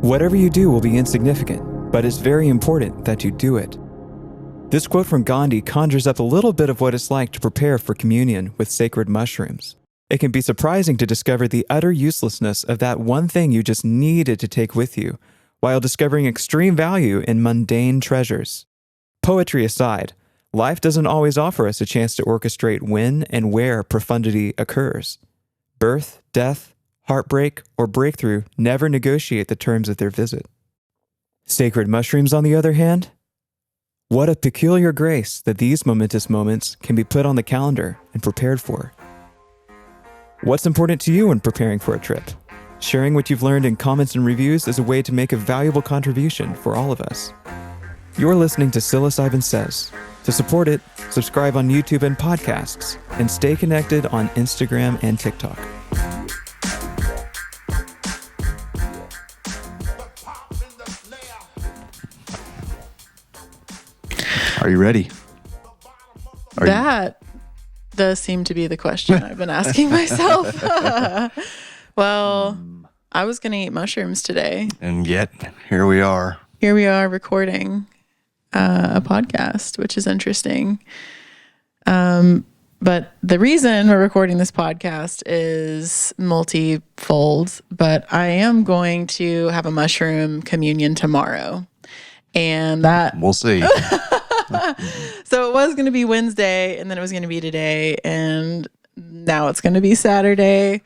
Whatever you do will be insignificant, but it's very important that you do it. This quote from Gandhi conjures up a little bit of what it's like to prepare for communion with sacred mushrooms. It can be surprising to discover the utter uselessness of that one thing you just needed to take with you, while discovering extreme value in mundane treasures. Poetry aside, life doesn't always offer us a chance to orchestrate when and where profundity occurs. Birth, death, heartbreak, or breakthrough never negotiate the terms of their visit. Sacred mushrooms, on the other hand? What a peculiar grace that these momentous moments can be put on the calendar and prepared for. What's important to you when preparing for a trip? Sharing what you've learned in comments and reviews is a way to make a valuable contribution for all of us. You're listening to Psilocybin Says. To support it, subscribe on YouTube and podcasts, and stay connected on Instagram and TikTok. Are you ready? That does seem to be the question I've been asking myself. Well, I was going to eat mushrooms today. And yet, here we are. Here we are recording a podcast, which is interesting. But the reason we're recording this podcast is multifold, but I am going to have a mushroom communion tomorrow. And that... We'll see. So it was going to be Wednesday, and then it was going to be today, and now it's going to be Saturday,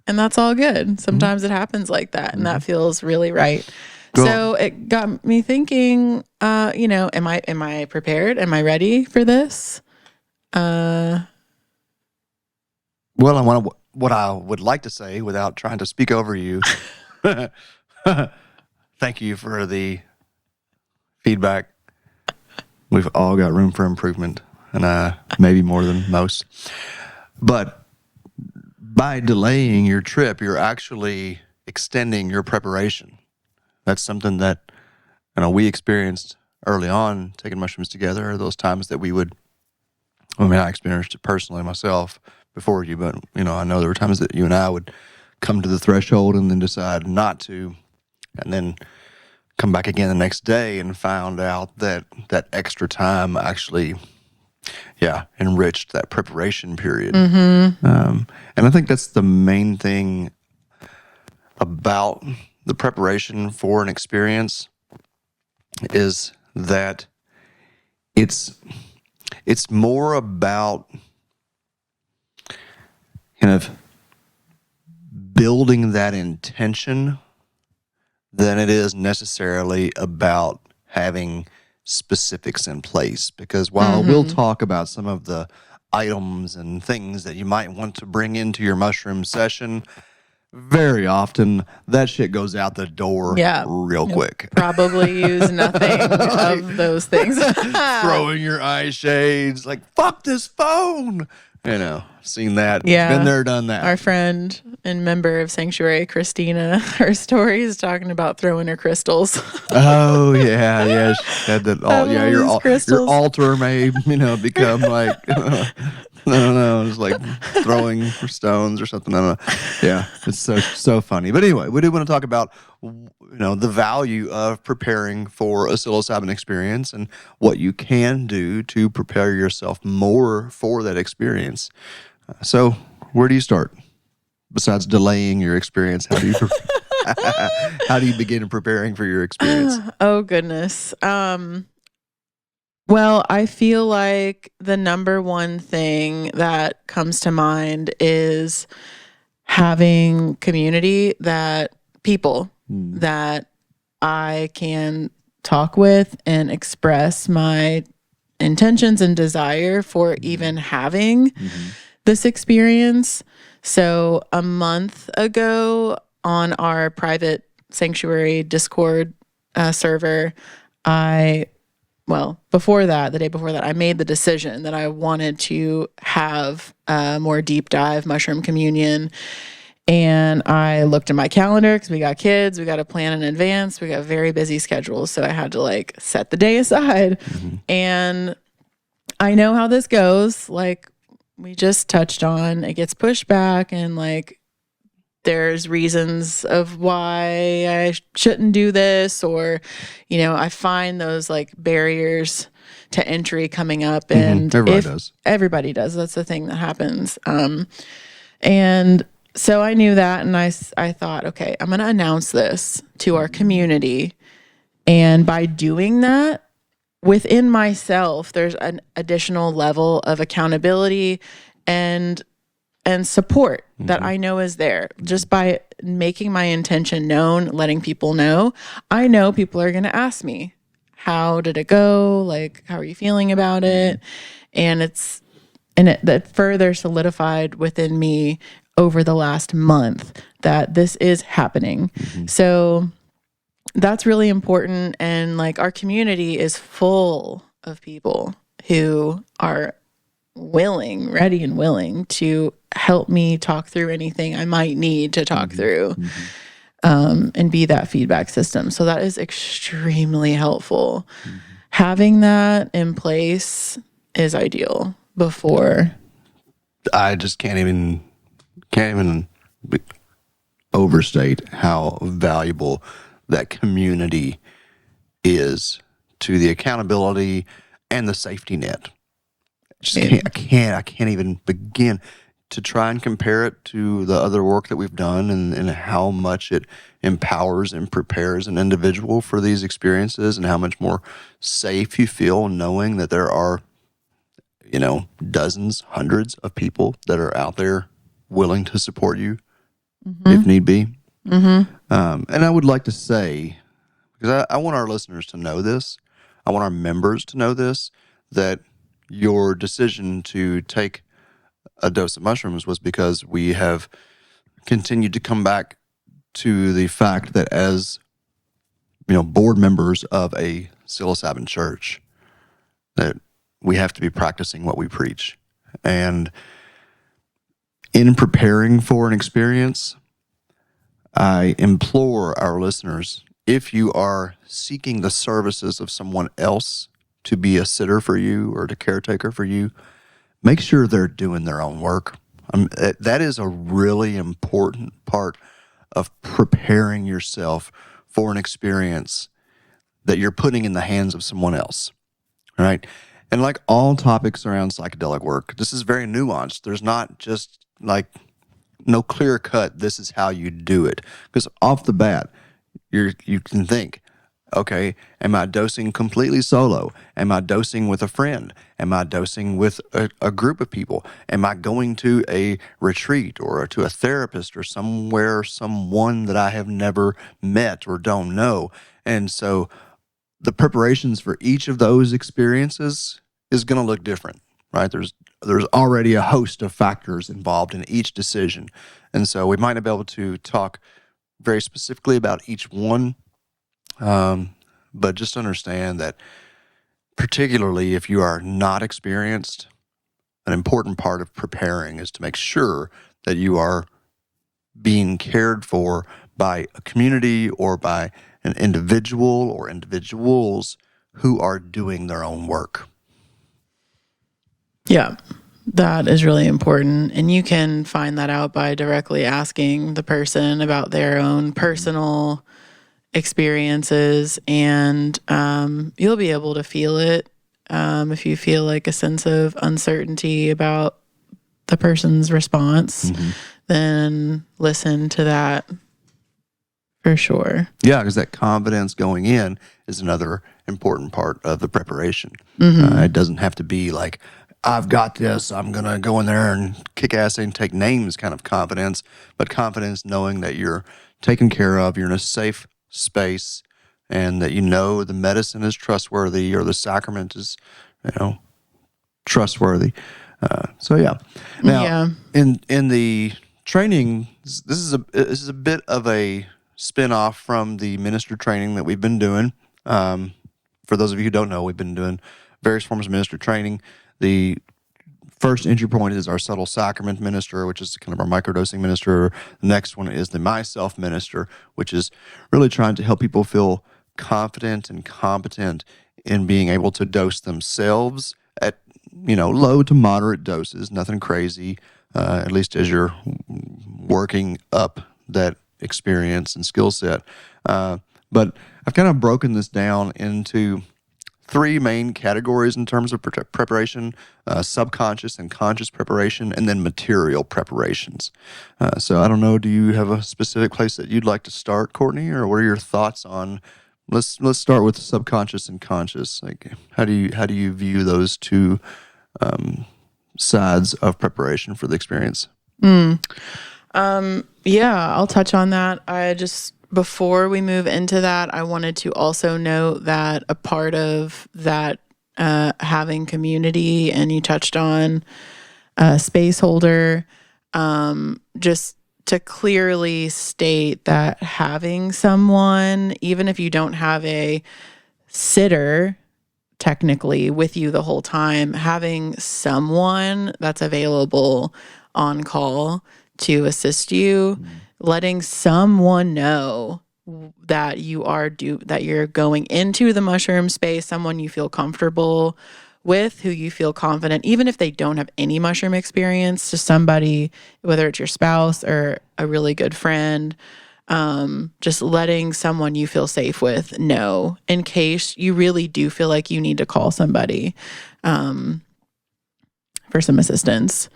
and that's all good. Sometimes it happens like that, and that feels really right. Cool. So it got me thinking, am I prepared? Am I ready for this? Well, what I would like to say without trying to speak over you, thank you for the feedback. We've all got room for improvement, and maybe more than most. But by delaying your trip, you're actually extending your preparation. That's something that we experienced early on taking mushrooms together. Those times that I experienced it personally myself before you, but I know there were times that you and I would come to the threshold and then decide not to, and then come back again the next day and found out that that extra time actually, enriched that preparation period. Mm-hmm. And I think that's the main thing about the preparation for an experience is that it's more about kind of building that intention than it is necessarily about having specifics in place. Because while we'll talk about some of the items and things that you might want to bring into your mushroom session, very often that shit goes out the door real quick. Probably use nothing of those things. Throwing your eye shades, like, fuck this phone. Seen that. Yeah. Been there, done that. Our friend and member of Sanctuary, Christina, her story is talking about throwing her crystals. Oh, yeah. She had that. Your altar may, become like, I don't know, just like throwing stones or something. I don't know. Yeah, it's so funny. But anyway, we do want to talk about, the value of preparing for a psilocybin experience and what you can do to prepare yourself more for that experience. So where do you start? Besides delaying your experience, how do you begin preparing for your experience? Oh, goodness. Well, I feel like the number one thing that comes to mind is having community, people that I can talk with and express my intentions and desire for even having this experience. So a month ago on our private Sanctuary Discord server, before that, the day before that, I made the decision that I wanted to have a more deep dive mushroom communion. And I looked at my calendar because we got kids, we got to plan in advance, we got very busy schedules. So I had to set the day aside. And I know how this goes. Like we just touched on, it gets pushed back and there's reasons of why I shouldn't do this, or, I find those like barriers to entry coming up, and everybody does. That's the thing that happens. And so I knew that, and I thought, okay, I'm going to announce this to our community. And by doing that, within myself, there's an additional level of accountability and support that I know is there. Just by making my intention known, letting people know, I know people are going to ask me, how did it go? Like, how are you feeling about it? And that further solidified within me over the last month that this is happening. So that's really important. And like, our community is full of people who are ready and willing to help me talk through anything I might need to talk through, and be that feedback system. So that is extremely helpful. Having that in place is ideal before. I just can't even overstate how valuable that community is to the accountability and the safety net. I can't even begin to try and compare it to the other work that we've done, and how much it empowers and prepares an individual for these experiences, and how much more safe you feel knowing that there are, dozens, hundreds of people that are out there willing to support you if need be. And I would like to say, because I want our listeners to know this, I want our members to know this, that your decision to take a dose of mushrooms was because we have continued to come back to the fact that as, board members of a psilocybin church, that we have to be practicing what we preach. And in preparing for an experience, I implore our listeners, if you are seeking the services of someone else to be a sitter for you or to caretaker for you, make sure they're doing their own work. That is a really important part of preparing yourself for an experience that you're putting in the hands of someone else, right? And like all topics around psychedelic work, this is very nuanced. There's not just like no clear cut, this is how you do it. Because off the bat, you can think, okay, am I dosing completely solo? Am I dosing with a friend? Am I dosing with a group of people? Am I going to a retreat or to a therapist or someone that I have never met or don't know? And so the preparations for each of those experiences is going to look different, right? There's already a host of factors involved in each decision. And so we might not be able to talk very specifically about each one, but just understand that particularly if you are not experienced, an important part of preparing is to make sure that you are being cared for by a community or by an individual or individuals who are doing their own work. Yeah, that is really important. And you can find that out by directly asking the person about their own personal experiences, and you'll be able to feel it. If you feel like a sense of uncertainty about the person's response, then listen to that for sure. Yeah, because that confidence going in is another important part of the preparation. It doesn't have to be like, I've got this, I'm going to go in there and kick ass and take names kind of confidence, but confidence knowing that you're taken care of, you're in a safe space, and that the medicine is trustworthy or the sacrament is, trustworthy. Now, in the training, this is a bit of a spin-off from the minister training that we've been doing. For those of you who don't know, we've been doing various forms of minister training. The first entry point is our subtle sacrament minister, which is kind of our microdosing minister. The next one is the myself minister, which is really trying to help people feel confident and competent in being able to dose themselves at, low to moderate doses, nothing crazy, at least as you're working up that experience and skill set. But I've kind of broken this down into three main categories in terms of preparation: subconscious and conscious preparation, and then material preparations. So I don't know, do you have a specific place that you'd like to start, Courtney, or what are your thoughts on? Let's start with subconscious and conscious. Like, how do you view those two sides of preparation for the experience? Yeah, I'll touch on that. Before we move into that, I wanted to also note that a part of that having community, and you touched on space holder, just to clearly state that having someone, even if you don't have a sitter technically with you the whole time, having someone that's available on call to assist you, letting someone know that you're going into the mushroom space, someone you feel comfortable with, who you feel confident, even if they don't have any mushroom experience, to somebody, whether it's your spouse or a really good friend, just letting someone you feel safe with know in case you really do feel like you need to call somebody for some assistance.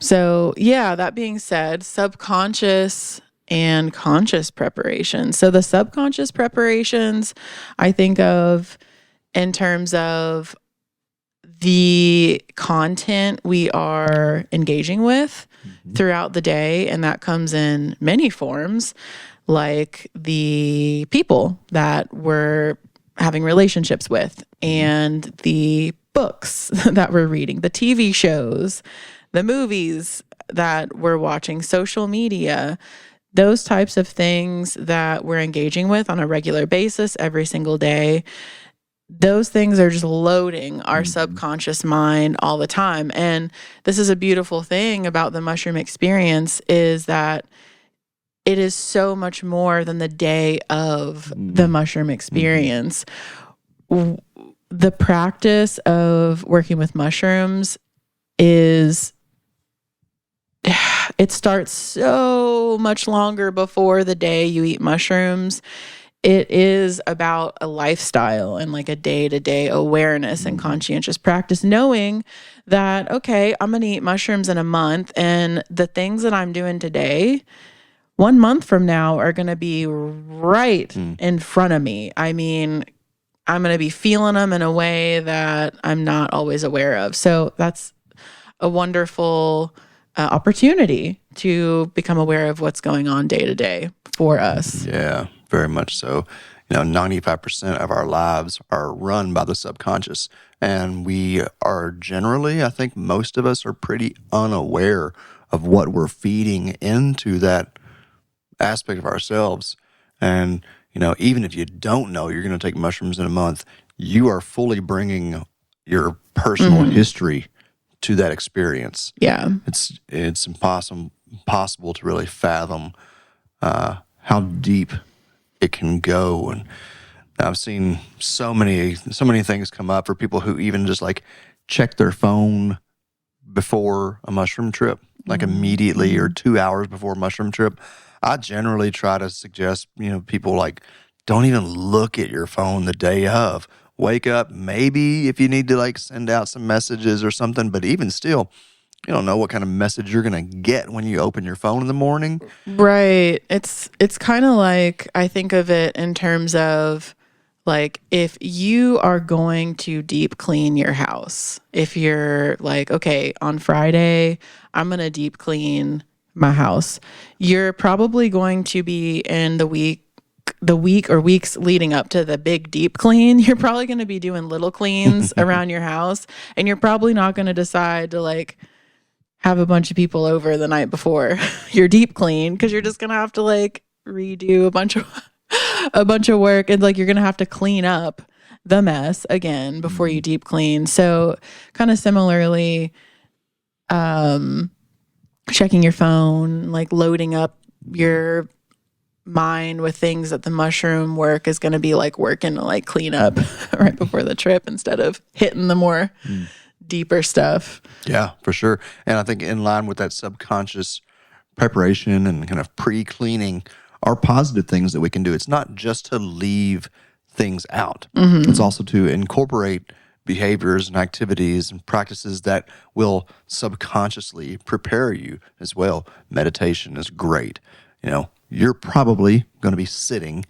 So yeah, that being said, subconscious and conscious preparation. So the subconscious preparations I think of in terms of the content we are engaging with throughout the day, and that comes in many forms, like the people that we're having relationships with, and the books that we're reading, the TV shows, the movies that we're watching, social media, those types of things that we're engaging with on a regular basis every single day. Those things are just loading our subconscious mind all the time. And this is a beautiful thing about the mushroom experience, is that it is so much more than the day of the mushroom experience. The practice of working with mushrooms it starts so much longer before the day you eat mushrooms. It is about a lifestyle and like a day-to-day awareness and conscientious practice, knowing that, okay, I'm going to eat mushrooms in a month, and the things that I'm doing today, 1 month from now, are going to be right in front of me. I mean, I'm going to be feeling them in a way that I'm not always aware of. So that's a wonderful opportunity to become aware of what's going on day to day for us. Yeah, very much so. 95% of our lives are run by the subconscious, and we are generally, I think most of us are pretty unaware of what we're feeding into that aspect of ourselves. And, even if you don't know you're going to take mushrooms in a month, you are fully bringing your personal history to that experience. Yeah. It's impossible to really fathom how deep it can go. And I've seen so many things come up for people who even just like check their phone before a mushroom trip, like immediately or 2 hours before a mushroom trip. I generally try to suggest, people like, don't even look at your phone the day of. Wake up, maybe if you need to like send out some messages or something, but even still, you don't know what kind of message you're going to get when you open your phone in the morning. Right. It's kind of like, I think of it in terms of like, if you are going to deep clean your house, if you're like, okay, on Friday, I'm going to deep clean my house, you're probably going to be in the week or weeks leading up to the big deep clean, you're probably going to be doing little cleans around your house, and you're probably not going to decide to like have a bunch of people over the night before your deep clean, because you're just going to have to like redo a bunch of work, and like you're going to have to clean up the mess again before you deep clean. So kind of similarly, checking your phone, like loading up your mind with things that the mushroom work is going to be like working to like clean up right before the trip, instead of hitting the more deeper stuff. Yeah, for sure. And I think in line with that subconscious preparation and kind of pre-cleaning are positive things that we can do. It's not just to leave things out. It's also to incorporate behaviors and activities and practices that will subconsciously prepare you as well. Meditation is great. You know, you're probably going to be sitting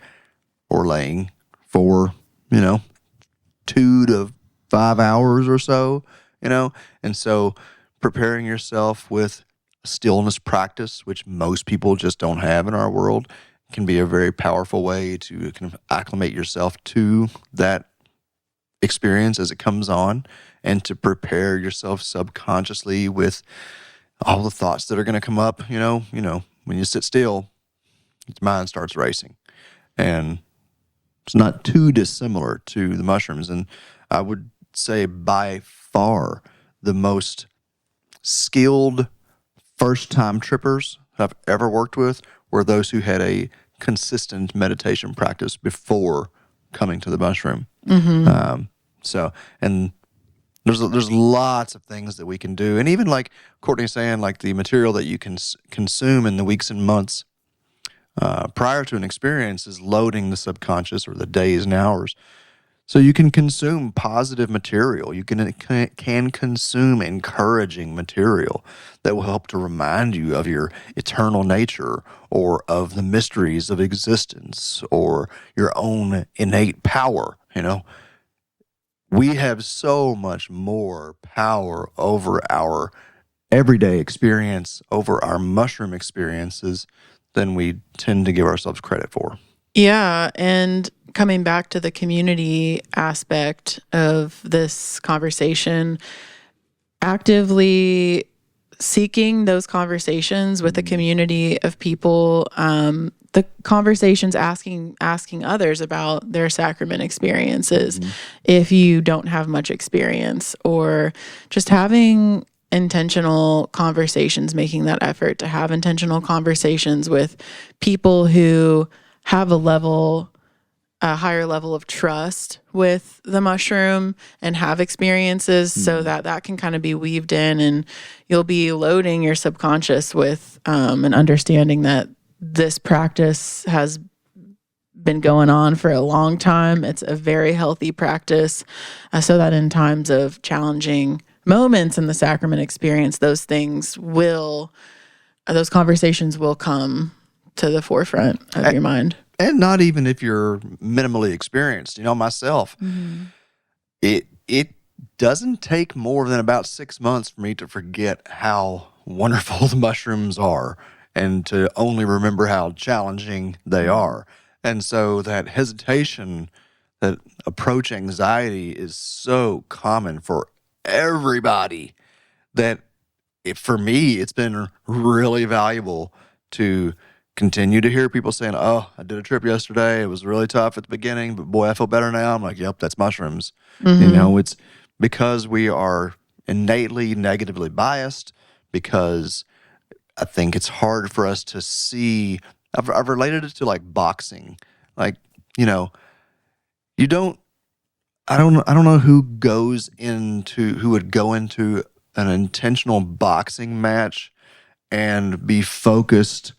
or laying for, 2 to 5 hours or so, and so preparing yourself with stillness practice, which most people just don't have in our world, can be a very powerful way to kind of acclimate yourself to that experience as it comes on, and to prepare yourself subconsciously with all the thoughts that are going to come up. When you sit still, your mind starts racing, and it's not too dissimilar to the mushrooms. And I would say by far the most skilled first-time trippers I've ever worked with were those who had a consistent meditation practice before coming to the mushroom. And there's lots of things that we can do. And even like Courtney's saying, like the material that you can consume in the weeks and months prior to an experience is loading the subconscious, or the days and hours. So you can consume positive material. You can consume encouraging material that will help to remind you of your eternal nature, or of the mysteries of existence, or your own innate power. We have so much more power over our everyday experience, over our mushroom experiences, than we tend to give ourselves credit for. Yeah, and coming back to the community aspect of this conversation, actively seeking those conversations with a community of people, the conversations asking others about their sacrament experiences if you don't have much experience, or just having intentional conversations, making that effort to have intentional conversations with people who have a higher level of trust with the mushroom and have experiences, so that can kind of be weaved in, and you'll be loading your subconscious with an understanding that this practice has been going on for a long time. It's a very healthy practice, so that in times of challenging moments in the sacrament experience, those conversations will come to the forefront of your mind. And not even if you're minimally experienced. Myself, it doesn't take more than about 6 months for me to forget how wonderful the mushrooms are, and to only remember how challenging they are. And so that hesitation, that approach anxiety, is so common for everybody that for me, it's been really valuable to continue to hear people saying, "Oh, I did a trip yesterday. It was really tough at the beginning, but boy, I feel better now." I'm like, "Yep, that's mushrooms." It's because we are innately negatively biased, because I think it's hard for us to see. I've related it to like boxing. Like, you don't, I don't know who would go into an intentional boxing match and be focused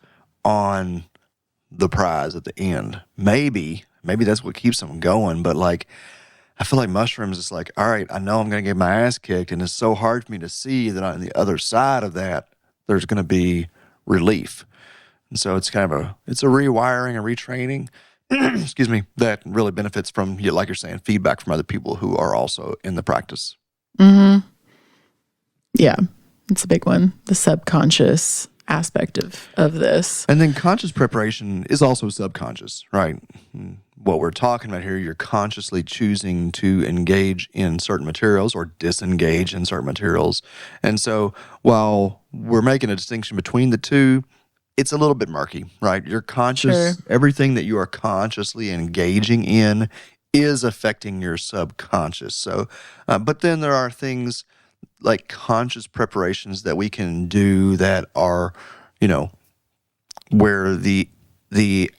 on the prize at the end. Maybe that's what keeps them going. But like, I feel like mushrooms, it's like, all right, I know I'm going to get my ass kicked, and it's so hard for me to see that on the other side of that, there's going to be relief. And so it's kind of it's a rewiring and retraining, excuse me, that really benefits from, like you're saying, feedback from other people who are also in the practice. Yeah, it's a big one. The subconscious aspect of this. And then conscious preparation is also subconscious, right? What we're talking about here, you're consciously choosing to engage in certain materials or disengage in certain materials. And so while we're making a distinction between the two, it's a little bit murky, right? You're conscious, everything that you are consciously engaging in is affecting your subconscious. So, but then there are things like conscious preparations that we can do that are, where the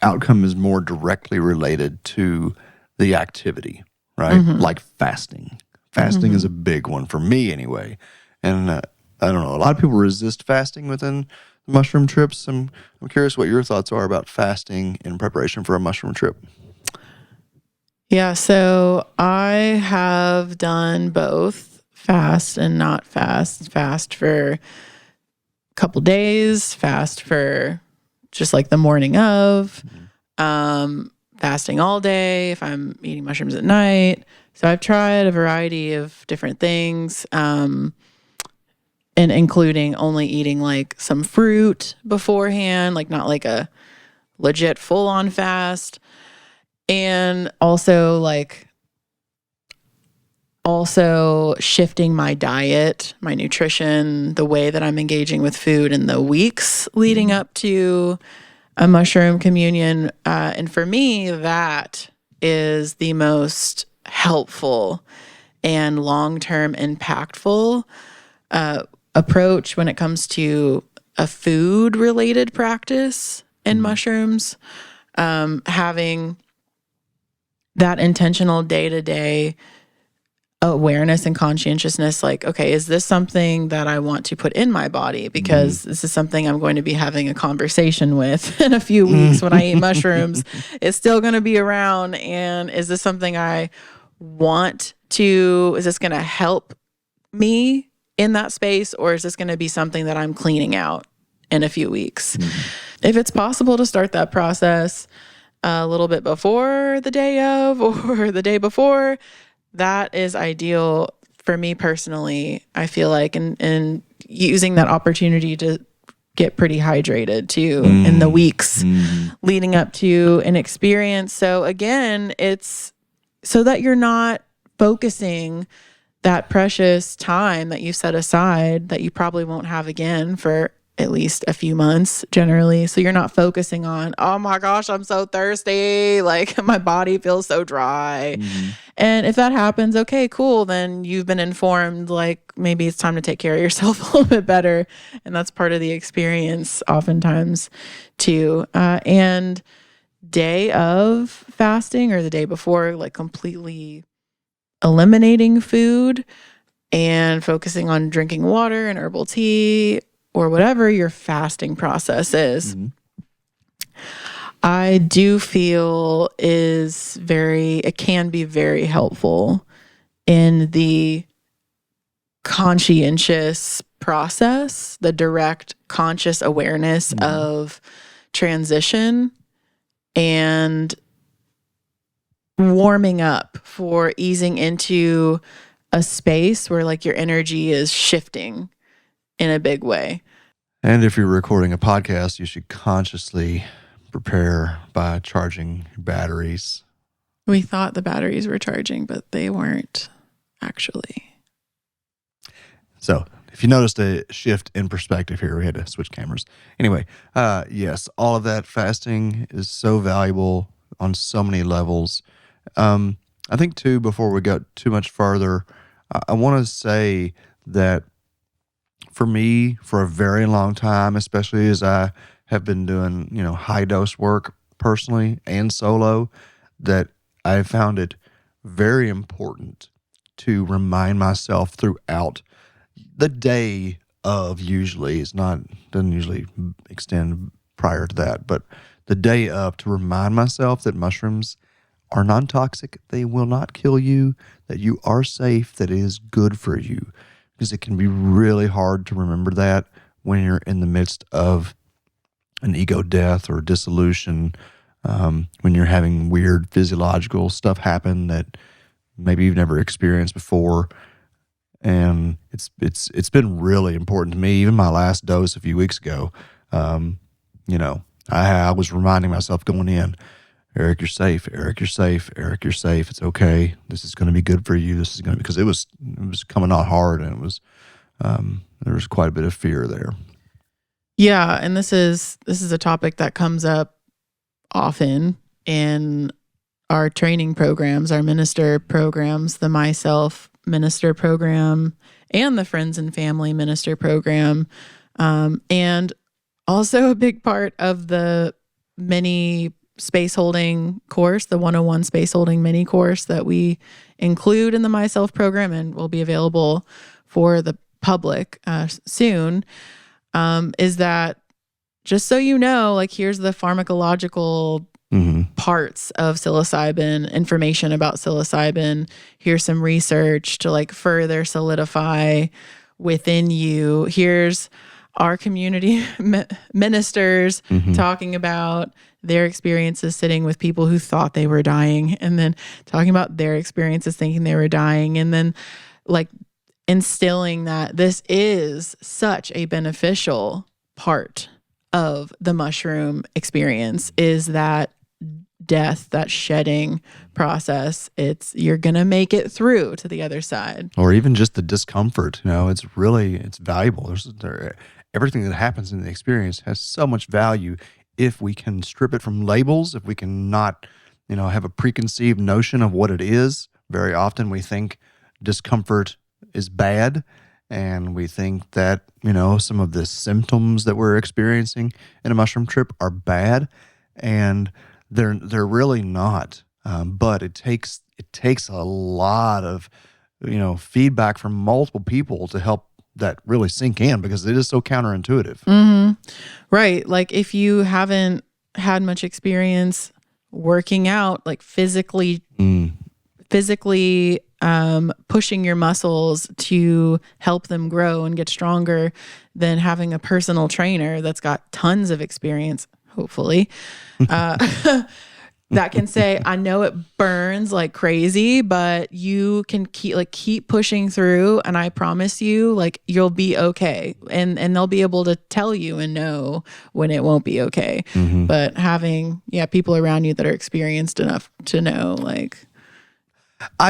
outcome is more directly related to the activity, right? Like fasting. Fasting is a big one for me anyway. And I don't know, a lot of people resist fasting within the mushroom trips. I'm curious what your thoughts are about fasting in preparation for a mushroom trip. Yeah, so I have done both fast and not fast. Fast for a couple days, fast for just like the morning of, fasting all day if I'm eating mushrooms at night. So I've tried a variety of different things, and including only eating like some fruit beforehand, like not like a legit full-on fast. And also shifting my diet, my nutrition, the way that I'm engaging with food in the weeks leading up to a mushroom communion. And for me, that is the most helpful and long-term impactful approach when it comes to a food-related practice in mushrooms. Having that intentional day-to-day awareness and conscientiousness, like, okay, is this something that I want to put in my body? Because this is something I'm going to be having a conversation with in a few weeks when I eat mushrooms. It's still going to be around. And is this something I want to, is this going to help me in that space? Or is this going to be something that I'm cleaning out in a few weeks? If it's possible to start that process a little bit before the day of or the day before, that is ideal for me personally. I feel like, and using that opportunity to get pretty hydrated too in the weeks leading up to an experience. So again, it's so that you're not focusing that precious time that you set aside that you probably won't have again for at least a few months generally. So you're not focusing on, oh my gosh, I'm so thirsty. Like my body feels so dry. And if that happens, okay, cool. Then you've been informed, like maybe it's time to take care of yourself a little bit better. And that's part of the experience oftentimes too. And day of fasting or the day before, like completely eliminating food and focusing on drinking water and herbal tea or whatever your fasting process is, I do feel it can be very helpful in the conscientious process, the direct conscious awareness of transition and warming up for easing into a space where like your energy is shifting in a big way. And if you're recording a podcast, you should consciously prepare by charging batteries. We thought the batteries were charging, but they weren't actually. So if you noticed a shift in perspective here, we had to switch cameras. Anyway, yes, all of that fasting is so valuable on so many levels. I think too, before we go too much further, I want to say that for me, for a very long time, especially as I have been doing, high dose work personally and solo, that I found it very important to remind myself throughout the day of, doesn't usually extend prior to that, but the day of, to remind myself that mushrooms are non-toxic, they will not kill you, that you are safe, that it is good for you. Because it can be really hard to remember that when you're in the midst of an ego death or dissolution, when you're having weird physiological stuff happen that maybe you've never experienced before. And it's been really important to me. Even my last dose a few weeks ago, I was reminding myself going in, Eric, you're safe. Eric, you're safe. Eric, you're safe. It's okay. This is going to be good for you. This is going to, because it was coming out hard, and it was there was quite a bit of fear there. Yeah, and this is a topic that comes up often in our training programs, our minister programs, the Myself Minister program and the Friends and Family Minister program, and also a big part of the mini space holding course, the 101 space holding mini course that we include in the Myself program and will be available for the public soon, is that just so you know, like, here's the pharmacological parts of psilocybin, information about psilocybin. Here's some research to like further solidify within you. Here's our community ministers talking about their experiences sitting with people who thought they were dying, and then talking about their experiences thinking they were dying, and then like instilling that this is such a beneficial part of the mushroom experience, is that death, that shedding process. You're gonna make it through to the other side. Or even just the discomfort, it's valuable. Everything that happens in the experience has so much value if we can strip it from labels, if we can not, have a preconceived notion of what it is. Very often we think discomfort is bad, and we think that, some of the symptoms that we're experiencing in a mushroom trip are bad, and they're really not. But it takes a lot of, feedback from multiple people to help that really sink in, because it is so counterintuitive. Right. Like, if you haven't had much experience working out, like physically pushing your muscles to help them grow and get stronger, then having a personal trainer that's got tons of experience, hopefully, that can say, I know it burns like crazy, but you can keep pushing through, and I promise you, like, you'll be okay. And they'll be able to tell you and know when it won't be okay. But having people around you that are experienced enough to know, like,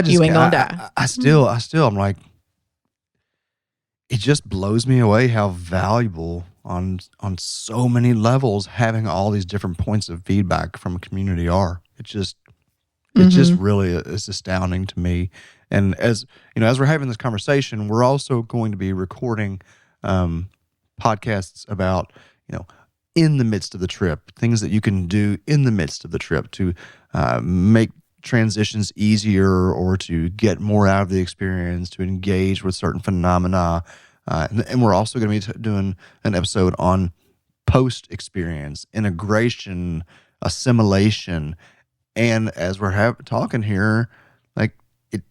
you ain't gonna die. I still I'm like, it just blows me away how valuable on so many levels having all these different points of feedback from a community are. It just really is astounding to me. And as we're having this conversation, we're also going to be recording podcasts about, in the midst of the trip, things that you can do in the midst of the trip to make transitions easier, or to get more out of the experience, to engage with certain phenomena. And we're also going to be doing an episode on post-experience, integration, assimilation. And as we're talking here, like,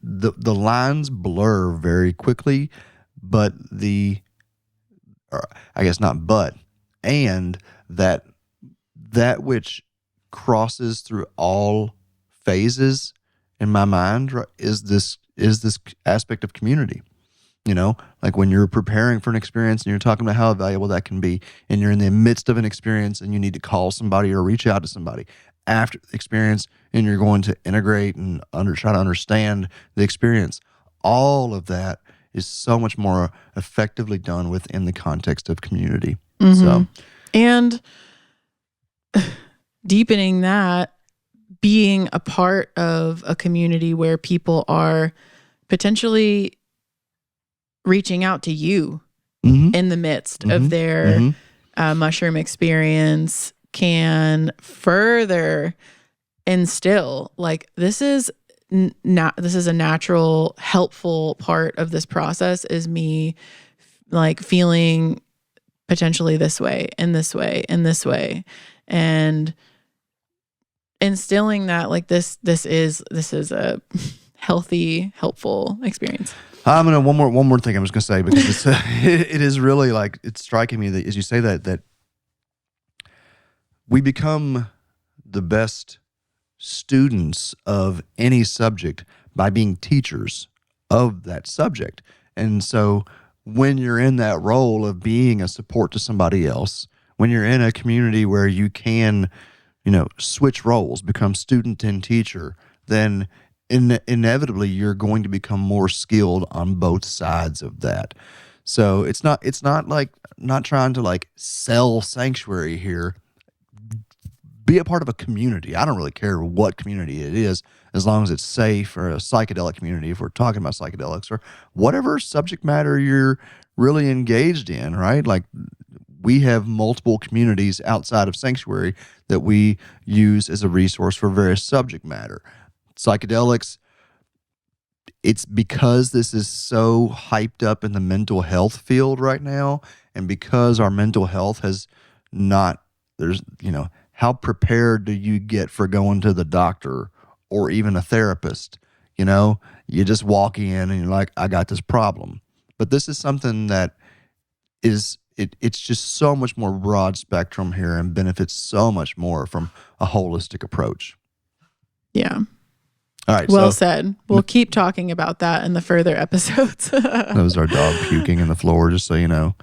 the lines blur very quickly, but and that which crosses through all phases in my mind is this aspect of community. Like, when you're preparing for an experience and you're talking about how valuable that can be, and you're in the midst of an experience and you need to call somebody or reach out to somebody after the experience, and you're going to integrate and try to understand the experience. All of that is so much more effectively done within the context of community. So, and deepening that, being a part of a community where people are potentially reaching out to you in the midst of their mushroom experience can further instill, like, this is a natural, helpful part of this process, is me like feeling potentially this way and this way and this way, and instilling that, like, this is a healthy, helpful experience. I'm gonna one more thing I was gonna say, because it is really, like, it's striking me that as you say that we become the best students of any subject by being teachers of that subject. And so when you're in that role of being a support to somebody else, when you're in a community where you can, switch roles, become student and teacher, then inevitably you're going to become more skilled on both sides of that. So it's not like, not trying to like sell sanctuary here. Be a part of a community. I don't really care what community it is, as long as it's safe, or a psychedelic community, if we're talking about psychedelics, or whatever subject matter you're really engaged in, right? Like, we have multiple communities outside of Sanctuary that we use as a resource for various subject matter. Psychedelics, it's because this is so hyped up in the mental health field right now, and because our mental health has not, there's, how prepared do you get for going to the doctor or even a therapist? You just walk in and you're like, I got this problem. But this is something that it's just so much more broad spectrum here and benefits so much more from a holistic approach. Yeah. All right. Well said. We'll keep talking about that in the further episodes. That was our dog puking in the floor, just so you know.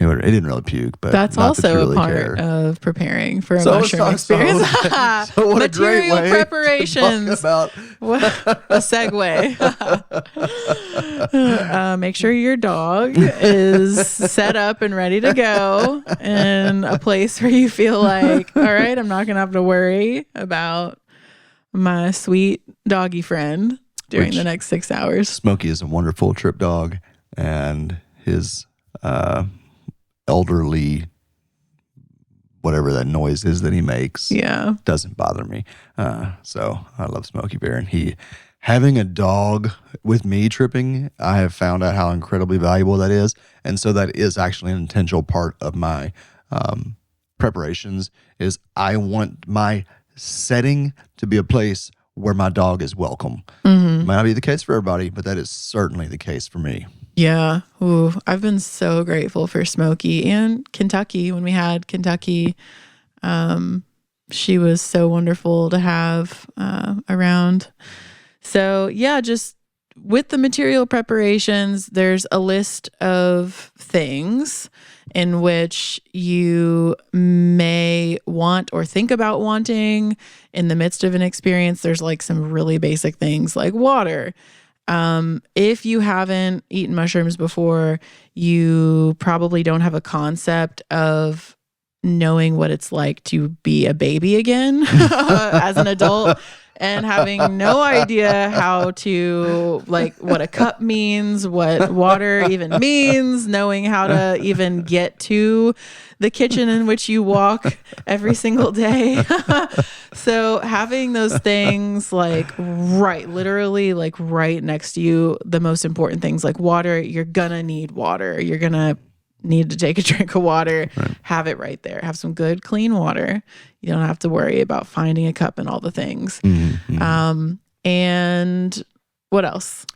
It didn't really puke, but that's also really a part care. of preparing for a mushroom experience. So what Material a great way preparations. To talk about a segue. Make sure your dog is set up and ready to go in a place where you feel like, all right, I'm not going to have to worry about my sweet doggy friend during the next 6 hours. Smokey is a wonderful trip dog, and his elderly, whatever that noise is that he makes, doesn't bother me. So I love Smokey Bear, and having a dog with me tripping, I have found out how incredibly valuable that is, and so that is actually an intentional part of my preparations. Is I want my setting to be a place where my dog is welcome. Might not be the case for everybody, but that is certainly the case for me. Yeah. Ooh, I've been so grateful for Smokey and Kentucky. When we had Kentucky, she was so wonderful to have around. So yeah, just with the material preparations, there's a list of things in which you may want or think about wanting in the midst of an experience. There's like some really basic things like water. If you haven't eaten mushrooms before, you probably don't have a concept of knowing what it's like to be a baby again as an adult, and having no idea how to, like, what a cup means, what water even means, knowing how to even get to the kitchen in which you walk every single day. So having those things literally right next to you, the most important things like water, you're gonna need water. You're gonna need to take a drink of water, right. Have it right there. Have some good, clean water. You don't have to worry about finding a cup and all the things. Mm-hmm. And what else?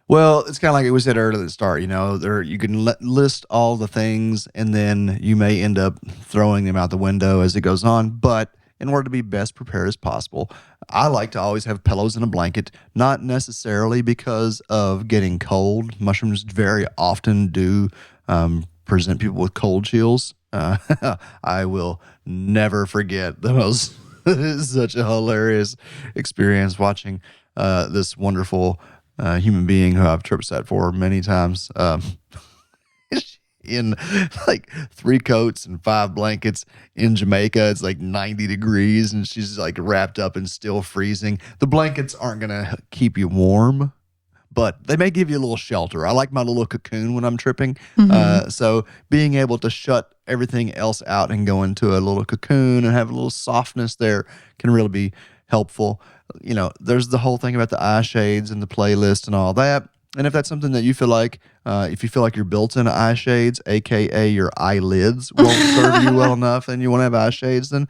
Well, it's kind of like we said earlier at the start, you can list all the things and then you may end up throwing them out the window as it goes on. But in order to be best prepared as possible, I like to always have pillows and a blanket, not necessarily because of getting cold. Mushrooms very often do present people with cold chills. I will never forget such a hilarious experience watching this wonderful human being who I've trip sat for many times in like 3 coats and 5 blankets in Jamaica. It's like 90 degrees and she's like wrapped up and still freezing. The blankets aren't going to keep you warm, but they may give you a little shelter. I like my little cocoon when I'm tripping. Mm-hmm. So being able to shut everything else out and go into a little cocoon and have a little softness there can really be helpful. There's the whole thing about the eye shades and the playlist and all that. And if that's something that you feel like, if you feel like your built-in eye shades, aka your eyelids, won't serve you well enough and you want to have eye shades, then,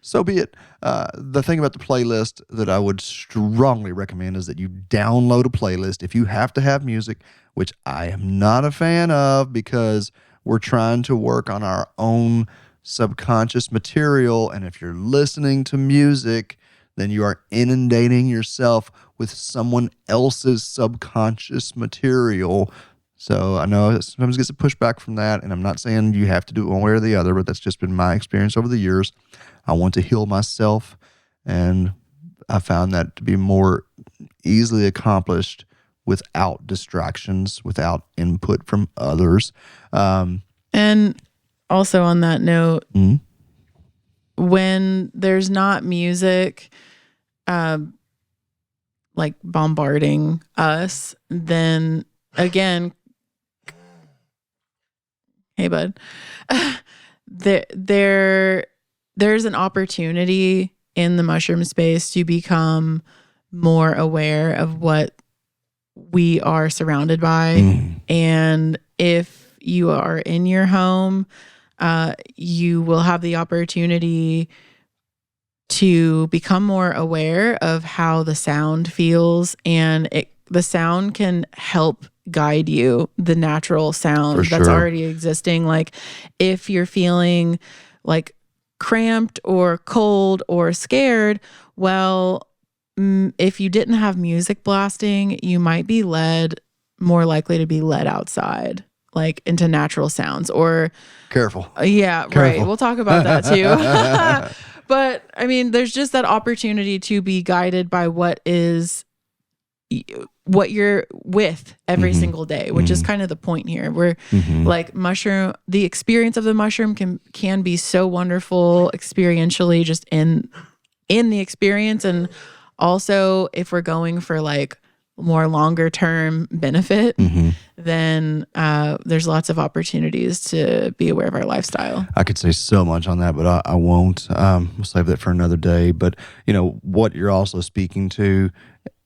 so be it. The thing about the playlist that I would strongly recommend is that you download a playlist. If you have to have music, which I am not a fan of because we're trying to work on our own subconscious material. And if you're listening to music, then you are inundating yourself with someone else's subconscious material. So I know it sometimes gets a pushback from that, and I'm not saying you have to do it one way or the other, but that's just been my experience over the years. I want to heal myself, and I found that to be more easily accomplished without distractions, without input from others. And also on that note, mm-hmm. When there's not music like bombarding us, then again, hey bud, there's an opportunity in the mushroom space to become more aware of what we are surrounded by. And if you are in your home, you will have the opportunity to become more aware of how the sound feels, and the sound can help guide you, the natural sound that's already existing. Like if you're feeling like cramped or cold or scared, well, if you didn't have music blasting, you might be more likely to be led outside, like into natural sounds or Careful. Yeah, Careful. right. We'll talk about that too. But I mean, there's just that opportunity to be guided by what you're with every single day, which is kind of the point here. Where like the experience of the mushroom can be so wonderful experientially, just in the experience, and also if we're going for like more longer term benefit, then there's lots of opportunities to be aware of our lifestyle. I could say so much on that, but I won't. We'll save that for another day. But what you're also speaking to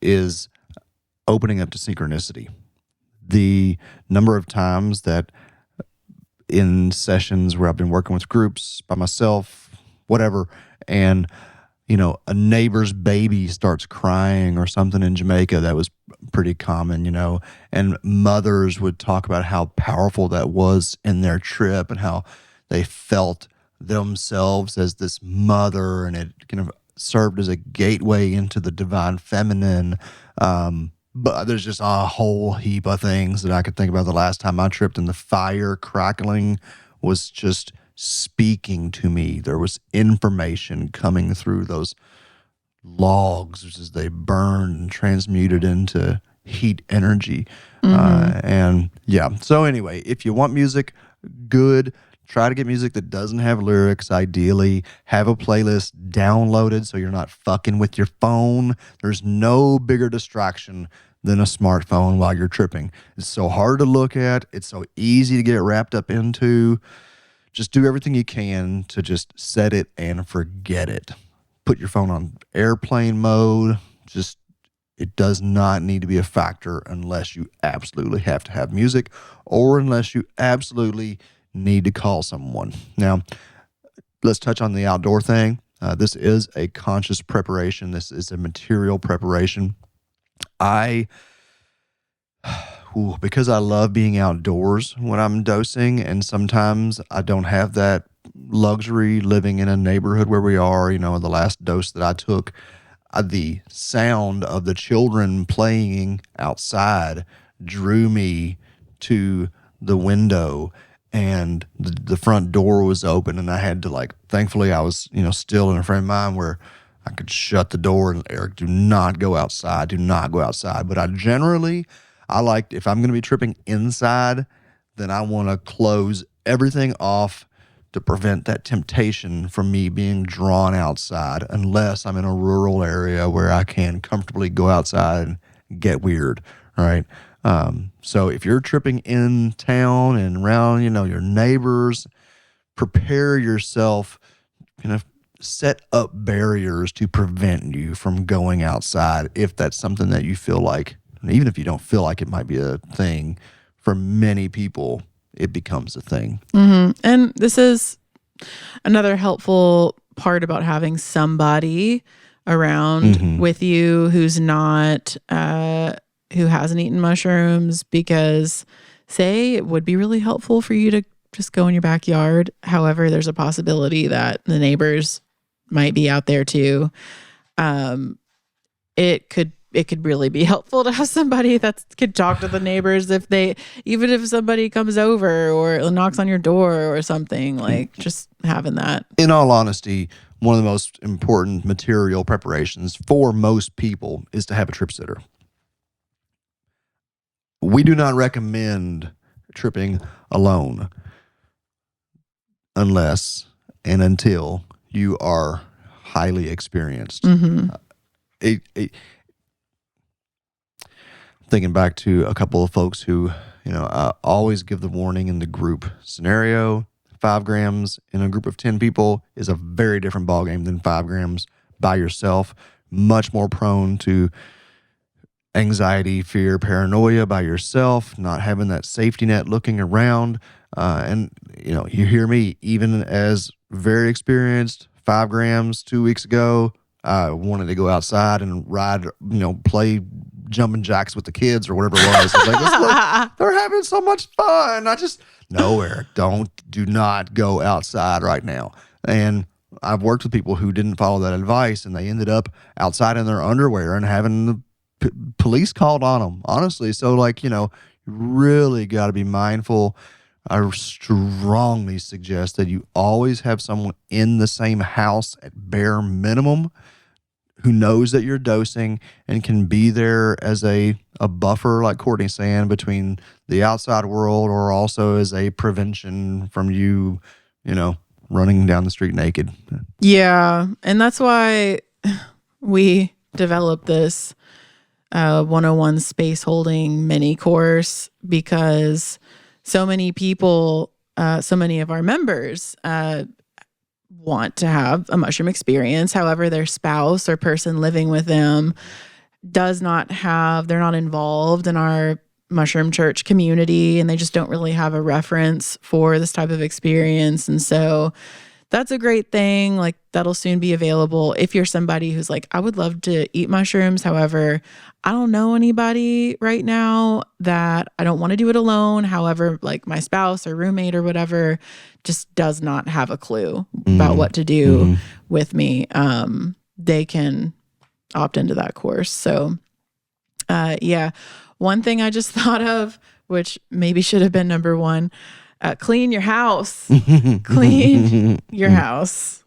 is opening up to synchronicity. The number of times that in sessions where I've been working with groups, by myself, whatever, and a neighbor's baby starts crying or something in Jamaica, that was pretty common, and mothers would talk about how powerful that was in their trip and how they felt themselves as this mother, and it kind of served as a gateway into the divine feminine. But there's just a whole heap of things that I could think about the last time I tripped, and the fire crackling was just speaking to me. There was information coming through those logs as they burned and transmuted into heat energy. And yeah, so anyway, if you want music, good. Try to get music that doesn't have lyrics. Ideally, have a playlist downloaded so you're not fucking with your phone. There's no bigger distraction than a smartphone while you're tripping. It's so hard to look at. It's so easy to get wrapped up into. Just do everything you can to just set it and forget it. Put your phone on airplane mode. It does not need to be a factor unless you absolutely have to have music, or unless you absolutely need to call someone. Now, let's touch on the outdoor thing. This is a conscious preparation. This is a material preparation. Because I love being outdoors when I'm dosing, and sometimes I don't have that luxury living in a neighborhood where we are. The last dose that I took, the sound of the children playing outside drew me to the window, and the front door was open, and I had to thankfully I was, still in a frame of mind where I could shut the door and, Eric, do not go outside. But I like, if I'm going to be tripping inside, then I want to close everything off to prevent that temptation from me being drawn outside, unless I'm in a rural area where I can comfortably go outside and get weird, right? So if you're tripping in town and around, your neighbors, prepare yourself, set up barriers to prevent you from going outside if that's something that you feel like. Even if you don't feel like it might be a thing, for many people, it becomes a thing. And this is another helpful part about having somebody around with you who's not, who hasn't eaten mushrooms, because say it would be really helpful for you to just go in your backyard. However, there's a possibility that the neighbors might be out there too. It could really be helpful to have somebody that could talk to the neighbors even if somebody comes over or knocks on your door or something, just having that. In all honesty, one of the most important material preparations for most people is to have a trip sitter. We do not recommend tripping alone unless and until you are highly experienced. Thinking back to a couple of folks who, I always give the warning in the group scenario. 5 grams in a group of 10 people is a very different ballgame than 5 grams by yourself. Much more prone to anxiety, fear, paranoia by yourself, not having that safety net looking around. And, you hear me, even as very experienced, 5 grams 2 weeks ago, I wanted to go outside and ride, play jumping jacks with the kids or whatever it was. I was like, look, they're having so much fun. No, Eric, do not go outside right now. And I've worked with people who didn't follow that advice, and they ended up outside in their underwear and having the police called on them, honestly. So, you really got to be mindful. I strongly suggest that you always have someone in the same house at bare minimum who knows that you're dosing and can be there as a buffer, like Courtney's saying, between the outside world, or also as a prevention from you, running down the street naked. Yeah. And that's why we developed this 101 space holding mini course, because so many people, so many of our members want to have a mushroom experience. However, their spouse or person living with them they're not involved in our mushroom church community, and they just don't really have a reference for this type of experience. And so that's a great thing. Like, that'll soon be available if you're somebody who's like, I would love to eat mushrooms. However, I don't know anybody right now, that I don't want to do it alone. However, like my spouse or roommate or whatever just does not have a clue about what to do with me. They can opt into that course. So, yeah. One thing I just thought of, which maybe should have been number one, clean your house. Clean your house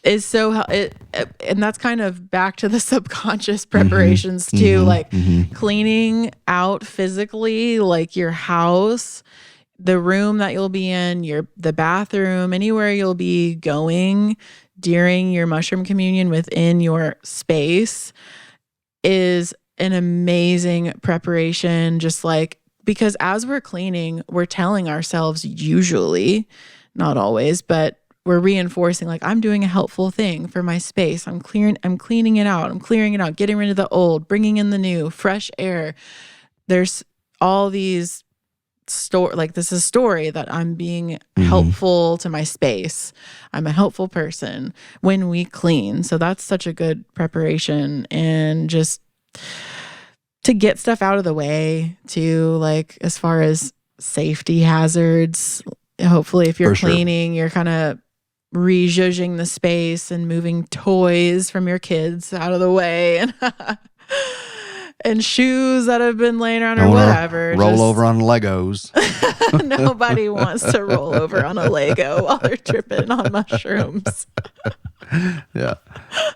is and that's kind of back to the subconscious preparations too, like cleaning out physically, like your house, the room that you'll be in, the bathroom, anywhere you'll be going during your mushroom communion within your space is an amazing preparation. Just like, because as we're cleaning, we're telling ourselves, usually, not always, but we're reinforcing, like, I'm doing a helpful thing for my space. I'm cleaning it out. I'm clearing it out, getting rid of the old, bringing in the new, fresh air. There's all these this is a story that I'm being helpful to my space. I'm a helpful person when we clean. So that's such a good preparation, and just to get stuff out of the way too, like as far as safety hazards. Hopefully if you're cleaning, you're kind of re-zhuzhing the space and moving toys from your kids out of the way, and shoes that have been laying around or whatever. Roll over on Legos. Nobody wants to roll over on a Lego while they're tripping on mushrooms. Yeah.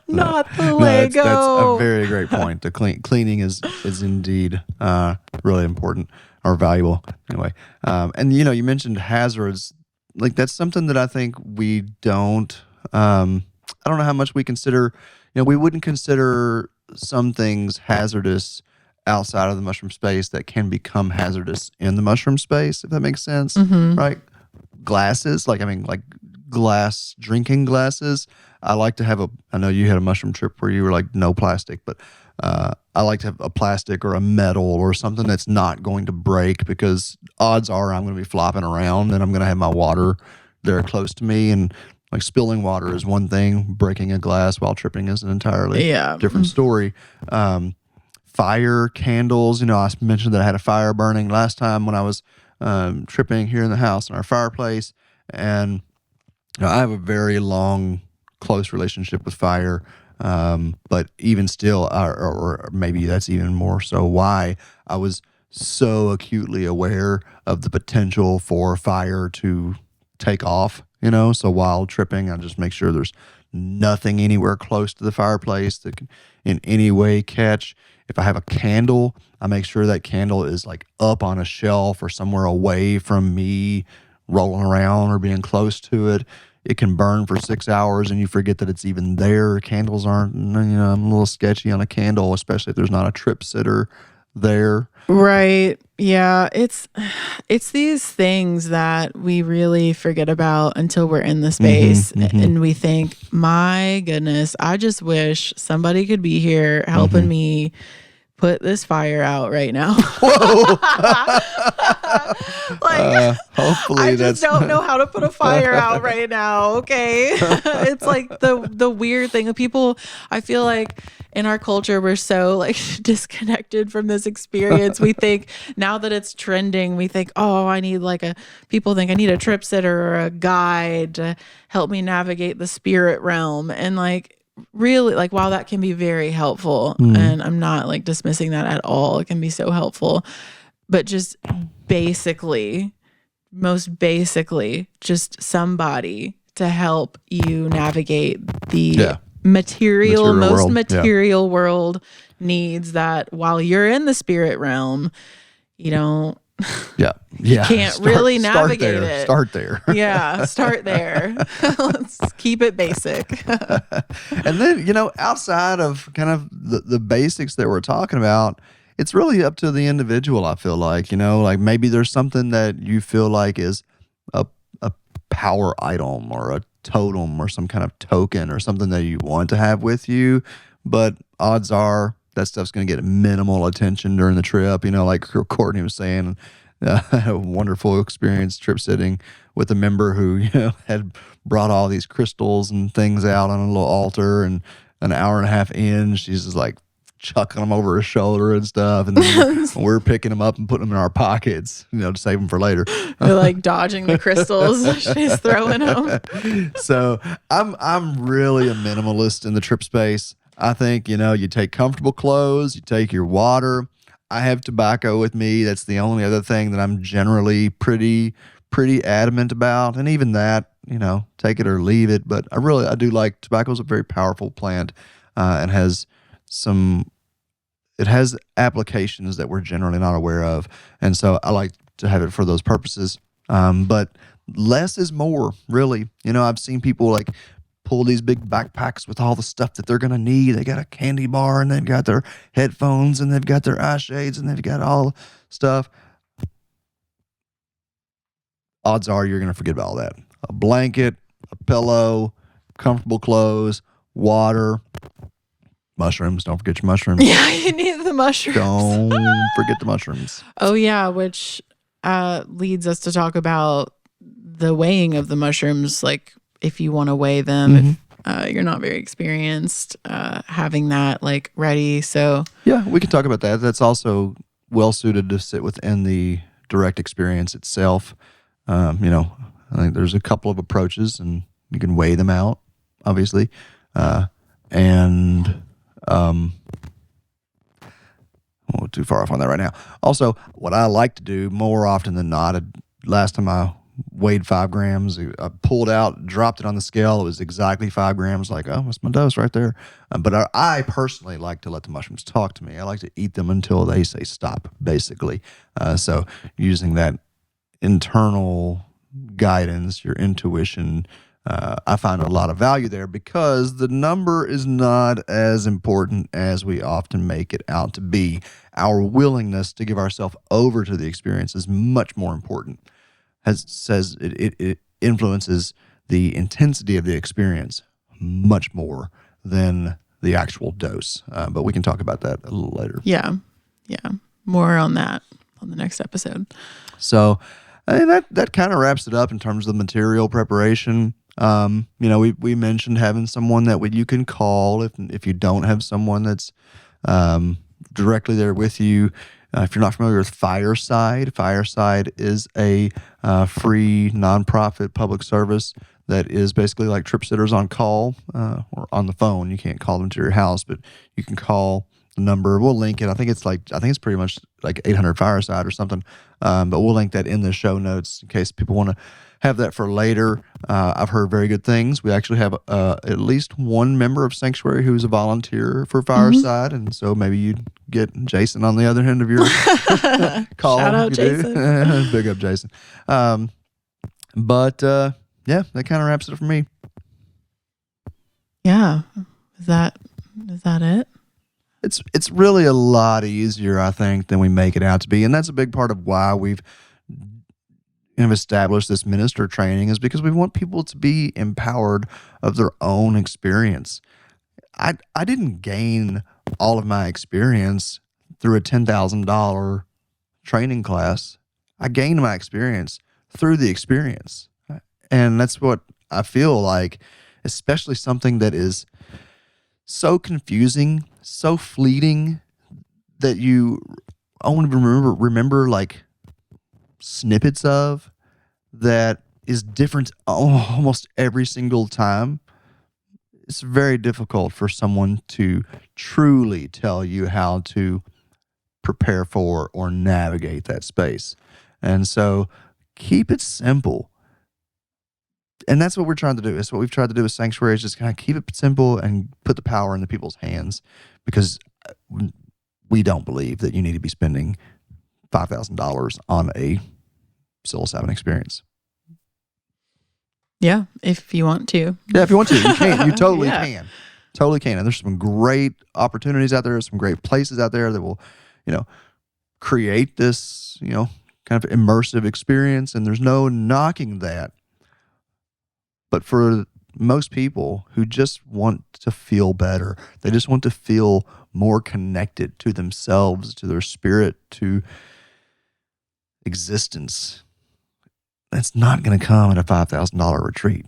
Not the Lego. That's a very great point. The cleaning is indeed really important or valuable anyway. And you mentioned hazards. Like, that's something that I think we don't, I don't know how much we consider, we wouldn't consider some things hazardous outside of the mushroom space that can become hazardous in the mushroom space, if that makes sense. Right? Glasses, like glass, drinking glasses. I like to have I know you had a mushroom trip where you were like, no plastic, but I like to have a plastic or a metal or something that's not going to break, because odds are I'm going to be flopping around and I'm going to have my water there close to me. And like, spilling water is one thing, breaking a glass while tripping is an entirely different story. Fire, candles, I mentioned that I had a fire burning last time when I was tripping here in the house in our fireplace. And I have a very long, close relationship with fire. But even still, or maybe that's even more so why I was so acutely aware of the potential for fire to take off, so while tripping, I just make sure there's nothing anywhere close to the fireplace that can in any way catch. If I have a candle, I make sure that candle is like up on a shelf or somewhere away from me rolling around or being close to it. It can burn for 6 hours and you forget that it's even there. Candles aren't, I'm a little sketchy on a candle, especially if there's not a trip sitter there. Right. Yeah. It's these things that we really forget about until we're in the space and we think, my goodness, I just wish somebody could be here helping me put this fire out right now. Whoa. Hopefully I just don't know how to put a fire out right now. Okay. It's like the weird thing of people, I feel like in our culture, we're so like disconnected from this experience. We think now that it's trending, we think, oh, people think I need a trip sitter or a guide to help me navigate the spirit realm. And like, really, like, while that can be very helpful, and I'm not like dismissing that at all, it can be so helpful, but just most basically, just somebody to help you navigate the material world needs that while you're in the spirit realm, you don't. You can't really navigate it. Start there. Yeah, start there. Let's keep it basic. And then, outside of kind of the basics that we're talking about, it's really up to the individual, I feel like. Like maybe there's something that you feel like is a power item or a totem or some kind of token or something that you want to have with you, but odds are that stuff's going to get minimal attention during the trip. Like Courtney was saying, I had a wonderful experience trip sitting with a member who, had brought all these crystals and things out on a little altar, and an hour and a half in, she's just like chucking them over her shoulder and stuff. And then we're picking them up and putting them in our pockets, to save them for later. You're like dodging the crystals. She's throwing them. So I'm really a minimalist in the trip space. I think, you take comfortable clothes, you take your water. I have tobacco with me. That's the only other thing that I'm generally pretty adamant about. And even that, take it or leave it. But I do like tobacco. Is a very powerful plant, and has applications that we're generally not aware of. And so I like to have it for those purposes. But less is more, really. I've seen people like pull these big backpacks with all the stuff that they're going to need. They got a candy bar, and they've got their headphones, and they've got their eye shades, and they've got all stuff. Odds are you're going to forget about all that. A blanket, a pillow, comfortable clothes, water, mushrooms. Don't forget your mushrooms. Yeah, you need the mushrooms. Don't forget the mushrooms. Oh, yeah, which leads us to talk about the weighing of the mushrooms, like if you want to weigh them, if you're not very experienced, having that like ready. So yeah, we can talk about that. That's also well suited to sit within the direct experience itself. I think there's a couple of approaches, and you can weigh them out, obviously. I won't go too far off on that right now. Also, what I like to do more often than not, last time I weighed 5 grams, I pulled out, dropped it on the scale. It was exactly 5 grams. Like, oh, that's my dose right there. But I personally like to let the mushrooms talk to me. I like to eat them until they say stop, basically. So using that internal guidance, your intuition, I find a lot of value there, because the number is not as important as we often make it out to be. Our willingness to give ourselves over to the experience is much more important. It influences the intensity of the experience much more than the actual dose. But we can talk about that a little later. Yeah. More on that on the next episode. So that kind of wraps it up in terms of the material preparation. We mentioned having someone that you can call if you don't have someone that's directly there with you. If you're not familiar with Fireside is a free nonprofit public service that is basically like trip sitters on call or on the phone. You can't call them to your house, but you can call the number. We'll link it. I think it's pretty much like 800 Fireside or something. But we'll link that in the show notes in case people want to have that for later. I've heard very good things. We actually have at least one member of Sanctuary who's a volunteer for Fireside, and so maybe you'd get Jason on the other end of your call. Shout out Jason. Big up Jason. But yeah, that kind of wraps it up for me. Yeah. Is that it? it's really a lot easier, I think, than we make it out to be. And that's a big part of why we've established this minister training, is because we want people to be empowered of their own experience. I didn't gain all of my experience through a $10,000 training class. I gained my experience through the experience. And that's what I feel like, especially something that is so confusing, so fleeting, that you only remember like snippets of, that is different almost every single time. It's very difficult for someone to truly tell you how to prepare for or navigate that space. And so keep it simple. And that's what we're trying to do. It's what we've tried to do with Sanctuary, is just kind of keep it simple and put the power in the people's hands, because we don't believe that you need to be spending $5,000 on a psilocybin experience. Yeah, if you want to. Yeah, if you want to, you can. You totally Yeah. can. Totally can. And there's some great opportunities out there, some great places out there that will, create this, kind of immersive experience, and there's no knocking that. But for most people who just want to feel better, they just want to feel more connected to themselves, to their spirit, to existence, that's not going to come at a $5,000 retreat.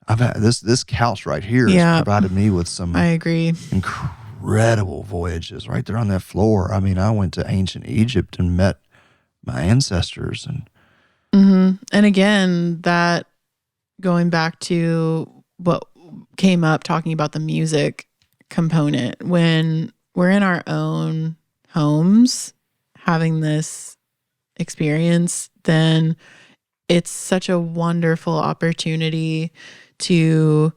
I've had this couch right here has provided me with some, I agree, incredible voyages right there on that floor. I mean, I went to ancient Egypt and met my ancestors, and and again, that going back to what came up talking about the music component, when we're in our own homes having this experience, then it's such a wonderful opportunity to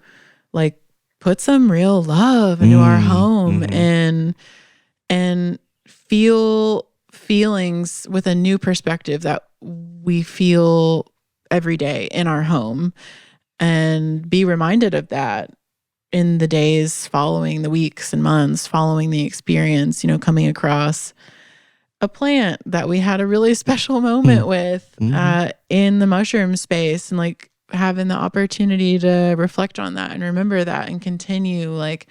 like put some real love into our home and feel feelings with a new perspective that we feel every day in our home, and be reminded of that in the days following, the weeks and months following the experience, coming across a plant that we had a really special moment with in the mushroom space, and like having the opportunity to reflect on that and remember that and continue like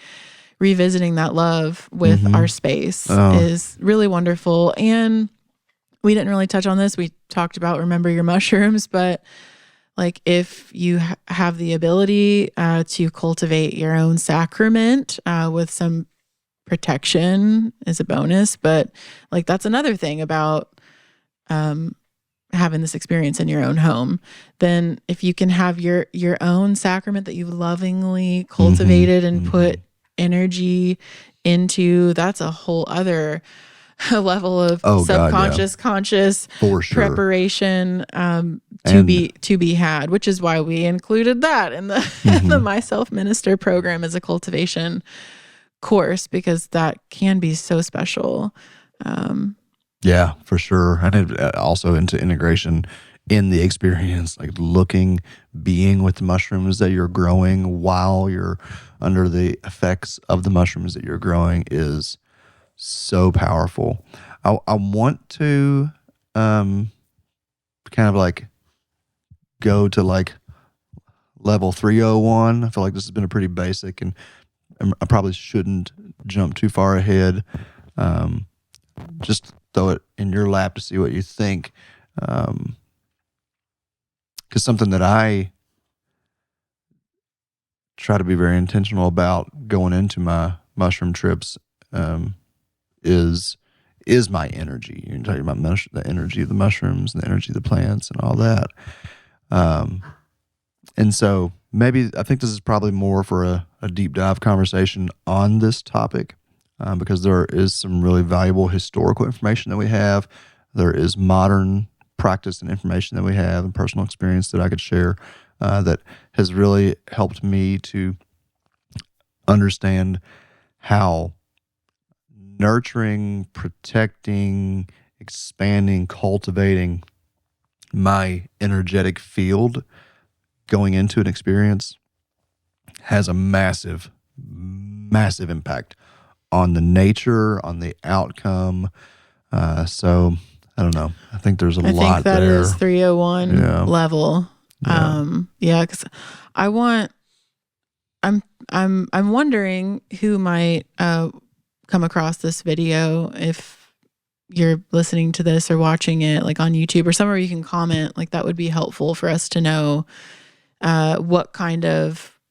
revisiting that love with our space is really wonderful. And we didn't really touch on this. We talked about remember your mushrooms, but like if you have the ability to cultivate your own sacrament with some protection is a bonus, but like that's another thing about having this experience in your own home. Then if you can have your own sacrament that you've lovingly cultivated and put energy into, that's a whole other level of subconscious, conscious for sure preparation to be had, which is why we included that in the the My Self Minister program as a cultivation course, because that can be so special. Yeah, for sure. And it also into integration in the experience, like being with the mushrooms that you're growing while you're under the effects of the mushrooms that you're growing is so powerful. I want to kind of like go to like level 301. I feel like this has been a pretty basic, and I probably shouldn't jump too far ahead. Just throw it in your lap to see what you think. Because something that I try to be very intentional about going into my mushroom trips is my energy. You're talking about the energy of the mushrooms and the energy of the plants and all that. And so maybe I think this is probably more for a deep dive conversation on this topic, because there is some really valuable historical information that we have. There is modern practice and information that we have and personal experience that I could share that has really helped me to understand how nurturing, protecting, expanding, cultivating my energetic field going into an experience has a massive, massive impact on the nature, on the outcome. So I don't know. I think there's a lot there. I think that is 301 level. Yeah. Because I'm wondering who might come across this video if you're listening to this or watching it like on YouTube or somewhere you can comment. Like that would be helpful for us to know what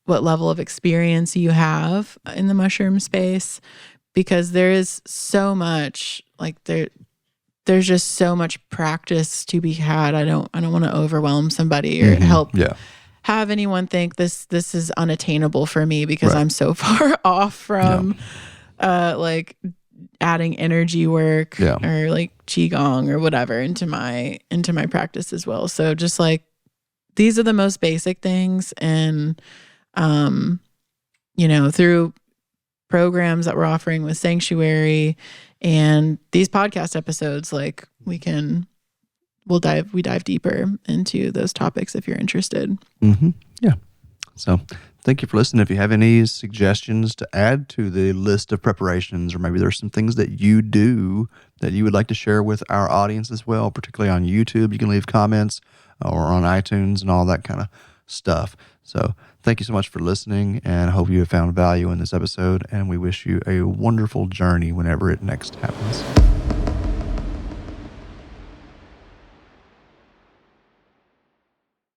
level of experience you have in the mushroom space, because there is so much there's just so much practice to be had. I don't want to overwhelm somebody or help have anyone think this is unattainable for me because I'm so far off from like adding energy work or like qigong or whatever into my practice as well. So just like these are the most basic things, and through programs that we're offering with Sanctuary and these podcast episodes, like we dive deeper into those topics if you're interested. Yeah. So thank you for listening. If you have any suggestions to add to the list of preparations, or maybe there's some things that you do that you would like to share with our audience as well, particularly on YouTube, you can leave comments, or on iTunes and all that kind of stuff. So thank you so much for listening, and I hope you have found value in this episode, and we wish you a wonderful journey whenever it next happens.